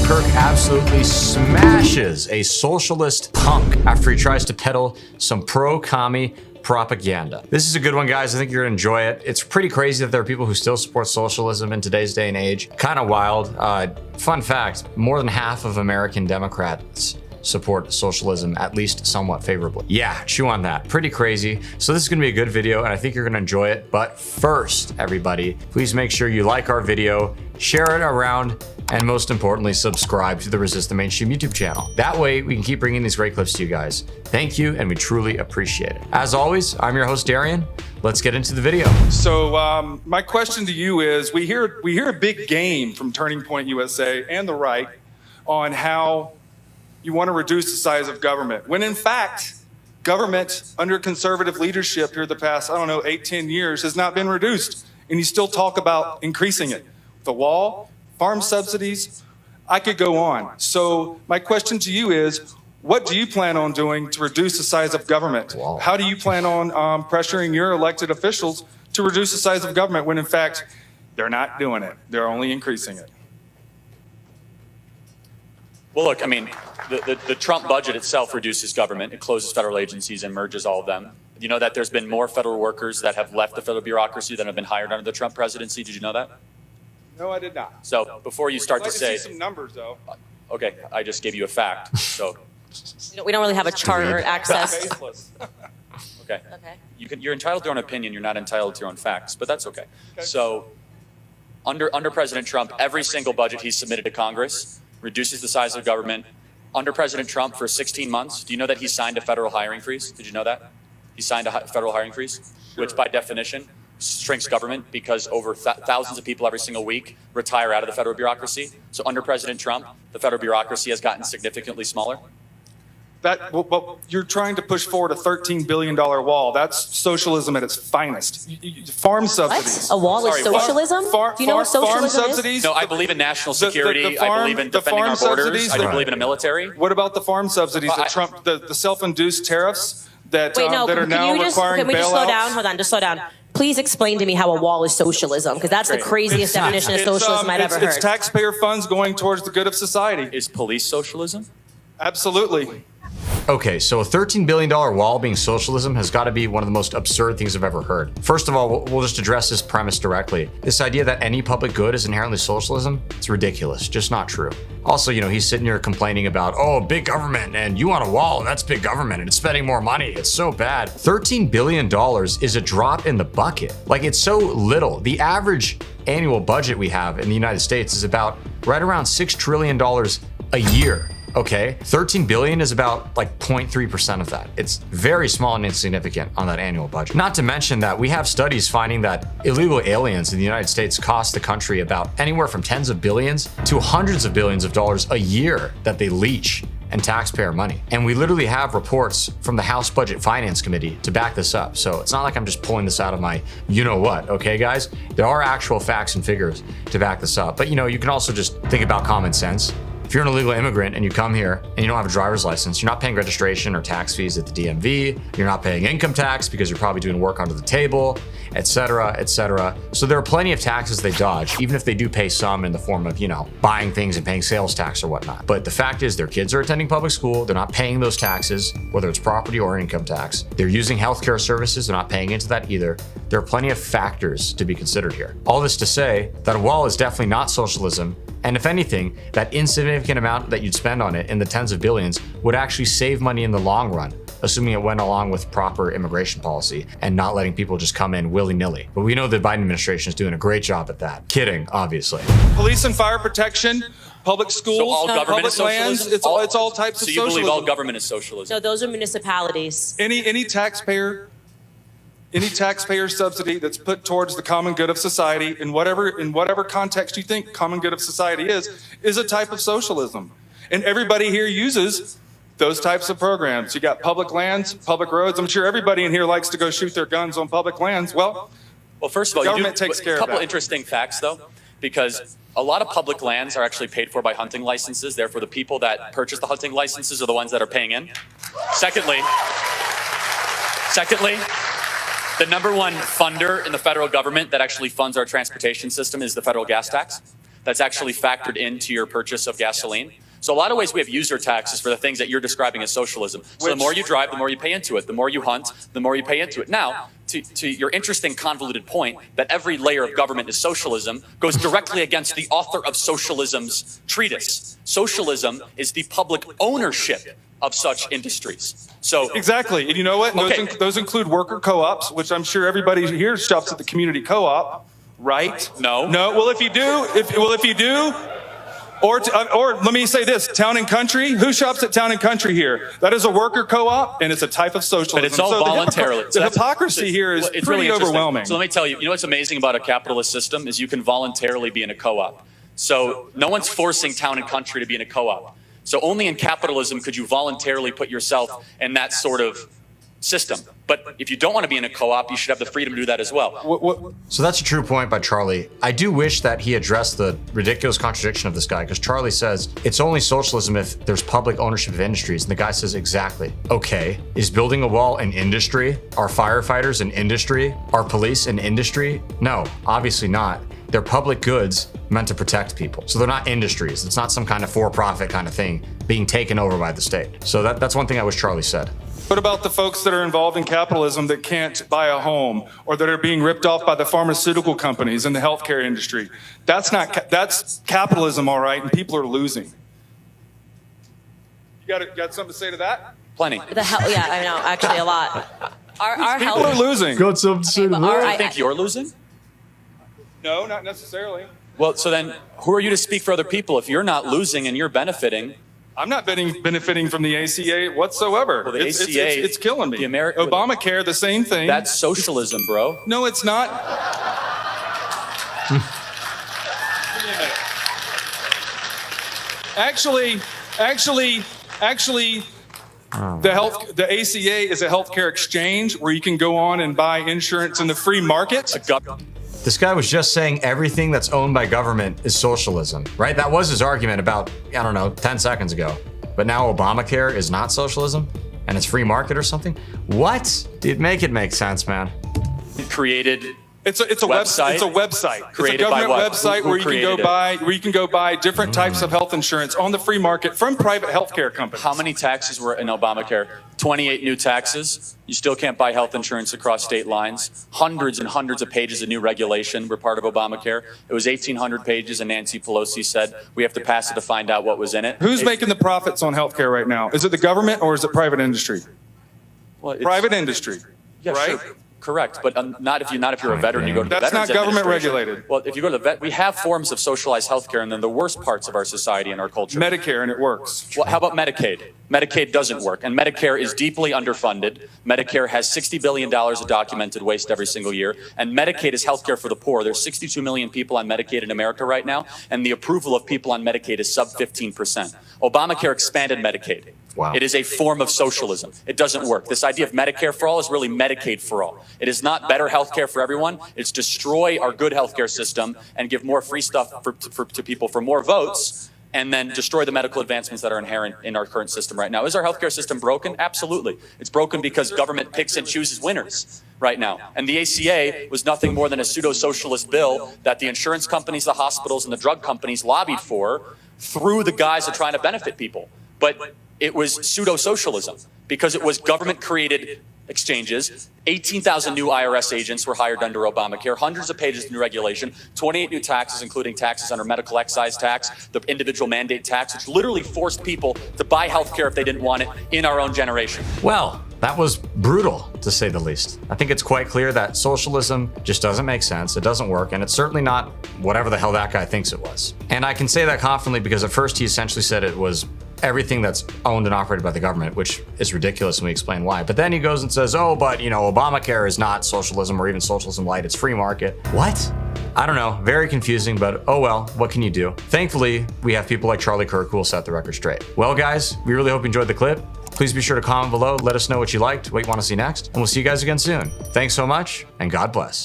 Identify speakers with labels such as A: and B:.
A: Charlie Kirk absolutely smashes a socialist punk after he tries to peddle some pro-commie propaganda. This is a good one, guys. I think you're gonna enjoy it. It's pretty crazy that there are people who still support socialism in today's day and age. Kind of wild. Fun fact, more than half of American Democrats support socialism, at least somewhat favorably. Yeah, chew on that. Pretty crazy. So this is gonna be a good video and I think you're gonna enjoy it. But first, everybody, please make sure you like our video, share it around, and most importantly, subscribe to the Resist the Mainstream YouTube channel. That way we can keep bringing these great clips to you guys. Thank you, and we truly appreciate it. As always, I'm your host, Darian. Let's get into the video.
B: So my question to you is, we hear a big game from Turning Point USA and the right on how you want to reduce the size of government, when in fact, government under conservative leadership here the past, 8, 10 years has not been reduced. And you still talk about increasing it. The wall, farm subsidies, I could go on. So my question to you is, what do you plan on doing to reduce the size of government?
A: Wow.
B: How do you plan on pressuring your elected officials to reduce the size of government when in fact, they're not doing it, they're only increasing it?
C: Well, look, I mean, the Trump budget itself reduces government. It closes federal agencies and merges all of them. You know that there's been more federal workers that have left the federal bureaucracy than have been hired under the Trump presidency. Did you know that?
B: No, I did not.
C: So before you start
B: I'd like
C: to say,
B: see some numbers though.
C: okay, I just gave you a fact. So,
D: We don't really have a chart or access.
B: Baseless.
C: okay,
D: Okay.
C: you're entitled to your own opinion. You're not entitled to your own facts, but that's okay. So, under President Trump, every single budget he's submitted to Congress reduces the size of government. Under President Trump, for 16 months, do you know that he signed a federal hiring freeze? Did you know that? He signed a federal hiring freeze, which by definition shrinks government because over thousands of people every single week retire out of the federal bureaucracy. So under President Trump, the federal bureaucracy has gotten significantly smaller.
B: Well, you're trying to push forward a $13 billion wall. That's socialism at its finest. Farm subsidies.
D: What? A wall is
C: Sorry, what?
D: socialism? Do you know what socialism
B: farm subsidies?
D: is?
C: No, I believe in national security. I believe in
B: the
C: defending our
B: farm
C: borders.
B: subsidies,
C: I believe in a military.
B: What about the farm subsidies
C: Well,
B: that Trump, the self-induced tariffs that,
D: Wait, no,
B: that are now requiring
D: can we just slow down?
B: bailouts?
D: Hold on, just slow down. Please explain to me how a wall is socialism, because that's the
C: Great.
D: craziest definition of socialism I've ever
B: It's
D: heard.
B: taxpayer funds going towards the good of society.
C: Is police socialism?
B: Absolutely.
A: Okay, so a $13 billion wall being socialism has got to be one of the most absurd things I've ever heard. First of all, we'll just address this premise directly. This idea that any public good is inherently socialism, it's ridiculous, just not true. Also, he's sitting here complaining about, oh, big government, and you want a wall, and that's big government, and it's spending more money, it's so bad. $13 billion is a drop in the bucket. Like, it's so little. The average annual budget we have in the United States is about right around $6 trillion a year. Okay, 13 billion is about like 0.3% of that. It's very small and insignificant on that annual budget. Not to mention that we have studies finding that illegal aliens in the United States cost the country about anywhere from tens of billions to hundreds of billions of dollars a year that they leech and taxpayer money. And we literally have reports from the House Budget Finance Committee to back this up. So it's not like I'm just pulling this out of my you-know-what, okay, guys? There are actual facts and figures to back this up. But you can also just think about common sense. If you're an illegal immigrant and you come here and you don't have a driver's license, you're not paying registration or tax fees at the DMV, you're not paying income tax because you're probably doing work under the table, etc., etc. So there are plenty of taxes they dodge, even if they do pay some in the form of, buying things and paying sales tax or whatnot. But the fact is their kids are attending public school, they're not paying those taxes, whether it's property or income tax. They're using healthcare services, they're not paying into that either. There are plenty of factors to be considered here. All this to say that a wall is definitely not socialism. And if anything, that insignificant amount that you'd spend on it in the tens of billions would actually save money in the long run, assuming it went along with proper immigration policy and not letting people just come in willy-nilly. But we know the Biden administration is doing a great job at that. Kidding, obviously.
B: Police and fire protection, public schools,
C: So all government
B: public
C: is socialism?
B: lands, it's all types of
C: So you
B: socialism.
C: believe all government is socialism?
D: No, those are municipalities.
B: Any taxpayer subsidy that's put towards the common good of society in whatever context you think common good of society is a type of socialism. And everybody here uses those types of programs. You got public lands, public roads. I'm sure everybody in here likes to go shoot their guns on public lands. Well,
C: first of all,
B: government takes care
C: a
B: of
C: couple
B: that.
C: interesting facts though, because a lot of public lands are actually paid for by hunting licenses. Therefore, the people that purchase the hunting licenses are the ones that are paying in. Secondly, the number one funder in the federal government that actually funds our transportation system is the federal gas tax. that's actually factored into your purchase of gasoline. So a lot of ways we have user taxes for the things that you're describing as socialism. So the more you drive, the more you pay into it. The more you hunt, the more you pay into it. Now, to your interesting convoluted point that every layer of government is socialism goes directly against the author of socialism's treatise. Socialism is the public ownership of such industries. So
B: Exactly. And you know what?
C: Okay.
B: Those include worker co-ops, which I'm sure everybody here shops at the community co-op, right?
C: No.
B: No. Well, if you do, or let me say this, Town and Country. Who shops at Town and Country here? That is a worker co-op, and it's a type of socialism.
C: But it's all
B: So
C: voluntarily.
B: The hypocrisy here is
C: it's
B: pretty
C: really interesting.
B: overwhelming.
C: So let me tell you, you know what's amazing about a capitalist system is you can voluntarily be in a co-op. So no one's forcing Town and Country to be in a co-op. So only in capitalism could you voluntarily put yourself in that sort of system. But if you don't want to be in a co-op, you should have the freedom to do that as well.
A: So that's a true point by Charlie. I do wish that he addressed the ridiculous contradiction of this guy, because Charlie says it's only socialism if there's public ownership of industries. And the guy says exactly. Okay, is building a wall an industry? Are firefighters an industry? Are police an industry? No, obviously not. They're public goods meant to protect people. So they're not industries. It's not some kind of for-profit kind of thing being taken over by the state. So that's one thing I wish Charlie said.
B: What about the folks that are involved in capitalism that can't buy a home, or that are being ripped off by the pharmaceutical companies and the healthcare industry? That's capitalism, all right, and people are losing. You got something to say to that?
C: Plenty.
D: Yeah, I know, actually a lot. Our
B: People are losing.
A: Got something to say to that?
C: You think you're losing?
B: No, not necessarily.
C: Well, so then who are you to speak for other people if you're not losing and you're benefiting?
B: I'm not benefiting from the ACA whatsoever.
C: Well, the
B: it's
C: ACA,
B: it's killing me.
C: the
B: Obamacare, the same thing.
C: That's socialism, bro.
B: No, it's not. Actually, the ACA is a healthcare exchange where you can go on and buy insurance in the free market.
A: This guy was just saying everything that's owned by government is socialism, right? That was his argument about, 10 seconds ago. But now Obamacare is not socialism and it's free market or something? What? Dude, make it make sense, man.
C: Created.
B: It's a website. It's a website.
C: Created
B: it's a government
C: by what?
B: website
C: Who
B: where you can go buy different types
C: Mm.
B: of health insurance on the free market from private healthcare companies.
C: How many taxes were in Obamacare? 28 new taxes. You still can't buy health insurance across state lines. Hundreds and hundreds of pages of new regulation were part of Obamacare. It was 1,800 pages, and Nancy Pelosi said we have to pass it to find out what was in it.
B: Who's making the profits on healthcare right now? Is it the government or is it private industry?
C: Well, it's-
B: Private industry,
C: Yeah,
B: right?
C: sure. Correct, but not if you're a veteran. You go to the
B: That's not
C: Veterans
B: government
C: Administration.
B: regulated.
C: Well, if you go to the vet, we have forms of socialized healthcare, and then the worst parts of our society and our culture.
B: Medicare, and it works.
C: Well, how about Medicaid? Medicaid doesn't work, and Medicare is deeply underfunded. Medicare has $60 billion of documented waste every single year, and Medicaid is healthcare for the poor. There's 62 million people on Medicaid in America right now, and the approval of people on Medicaid is sub 15%. Obamacare expanded Medicaid.
A: Wow.
C: It is a form of socialism. It doesn't work. This idea of Medicare for all is really Medicaid for all. It is not better healthcare for everyone. It's destroy our good healthcare system and give more free stuff to people for more votes, and then destroy the medical advancements that are inherent in our current system right now. Is our healthcare system broken? Absolutely. It's broken because government picks and chooses winners right now. And the ACA was nothing more than a pseudo-socialist bill that the insurance companies, the hospitals, and the drug companies lobbied for through the guise of trying to benefit people. But it was pseudo-socialism because it was government-created exchanges. 18,000 new IRS agents were hired under Obamacare, hundreds of pages of new regulation, 28 new taxes, including taxes under medical excise tax, the individual mandate tax, which literally forced people to buy health care if they didn't want it in our own generation.
A: Well, that was brutal, to say the least. I think it's quite clear that socialism just doesn't make sense, it doesn't work, and it's certainly not whatever the hell that guy thinks it was. And I can say that confidently because at first he essentially said it was everything that's owned and operated by the government, which is ridiculous, and we explain why. But then he goes and says, oh, but Obamacare is not socialism or even socialism light, it's free market. What? I don't know, very confusing, but oh well, what can you do? Thankfully, we have people like Charlie Kirk who will set the record straight. Well guys, we really hope you enjoyed the clip. Please be sure to comment below, let us know what you liked, what you want to see next, and we'll see you guys again soon. Thanks so much, and God bless.